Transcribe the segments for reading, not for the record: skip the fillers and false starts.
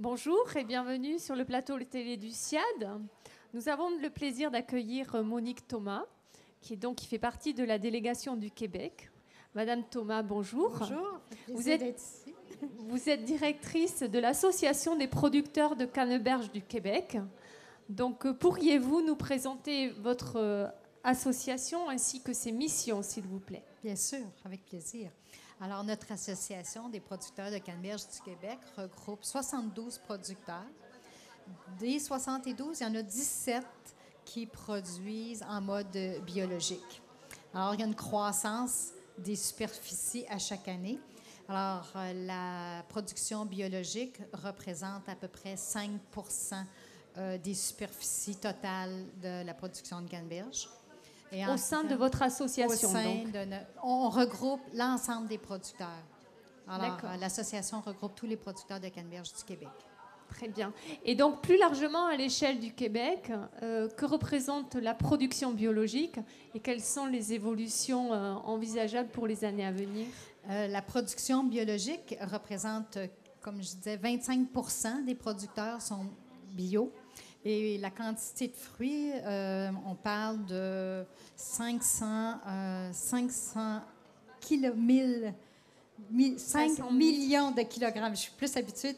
Bonjour et bienvenue sur le plateau télé du SIAD. Nous avons le plaisir d'accueillir Monique Thomas, qui fait partie de la délégation du Québec. Madame Thomas, bonjour. Bonjour, Vous êtes directrice de l'Association des producteurs de canneberge du Québec. Donc, pourriez-vous nous présenter votre association ainsi que ses missions, s'il vous plaît? Bien sûr, avec plaisir. Alors, notre Association des producteurs de canneberge du Québec regroupe 72 producteurs. Des 72, il y en a 17 qui produisent en mode biologique. Alors, il y a une croissance des superficies à chaque année. Alors, la production biologique représente à peu près 5 des superficies totales de la production de canneberge. Au sein de votre association, on regroupe l'ensemble des producteurs. Alors, D'accord. l'association regroupe tous les producteurs de canneberge du Québec. Très bien. Et donc, plus largement à l'échelle du Québec, que représente la production biologique et quelles sont les évolutions envisageables pour les années à venir? La production biologique représente, comme je disais, 25 des producteurs sont bio. Et la quantité de fruits, on parle de 500 millions de kilogrammes. Je suis plus habituée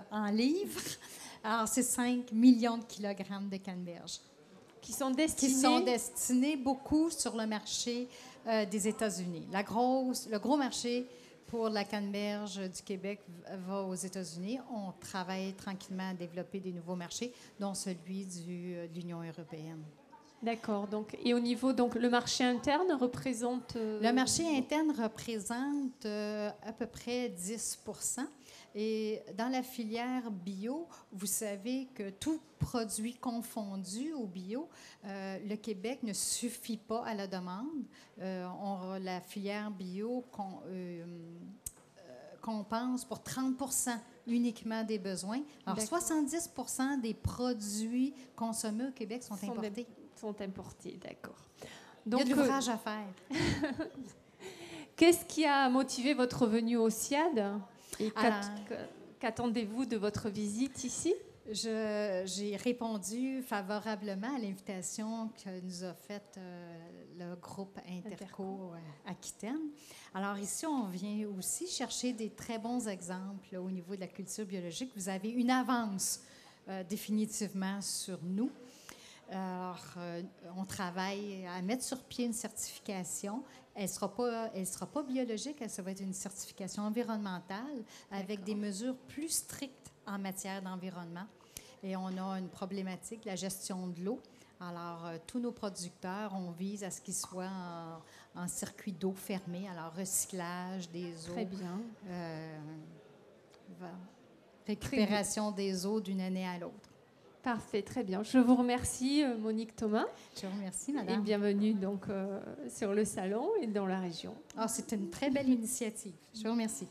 en livres. Alors, c'est 5 millions de kilogrammes de canneberge. Qui sont destinés beaucoup sur le marché des États-Unis. Le gros marché pour la canneberge du Québec va aux États-Unis. On travaille tranquillement à développer des nouveaux marchés, dont celui de l'Union européenne. D'accord. Donc, et au niveau, le marché interne représente... Le marché interne représente à peu près 10 %. Et dans la filière bio, vous savez que tout produit confondu au bio, le Québec ne suffit pas à la demande. La filière bio compense pour 30 uniquement des besoins. Alors, 70 des produits consommés au Québec sont importés. Sont importés, d'accord. Donc, il y a de l'ouvrage à faire. Qu'est-ce qui a motivé votre venue au SIAD? Et qu'attendez-vous de votre visite ici? J'ai répondu favorablement à l'invitation que nous a faite le groupe Interco Aquitaine. Alors ici, on vient aussi chercher des très bons exemples au niveau de la culture biologique. Vous avez une avance définitivement sur nous. Alors, on travaille à mettre sur pied une certification. Elle ne sera pas biologique, ça va être une certification environnementale avec des mesures plus strictes en matière d'environnement. Et on a une problématique, la gestion de l'eau. Alors, tous nos producteurs, on vise à ce qu'ils soient en circuit d'eau fermé, alors recyclage des eaux. Très bien. Récupération des eaux d'une année à l'autre. Parfait, très bien. Je vous remercie, Monique Thomas. Je vous remercie, madame. Et bienvenue sur le salon et dans la région. C'est une très belle initiative. Je vous remercie.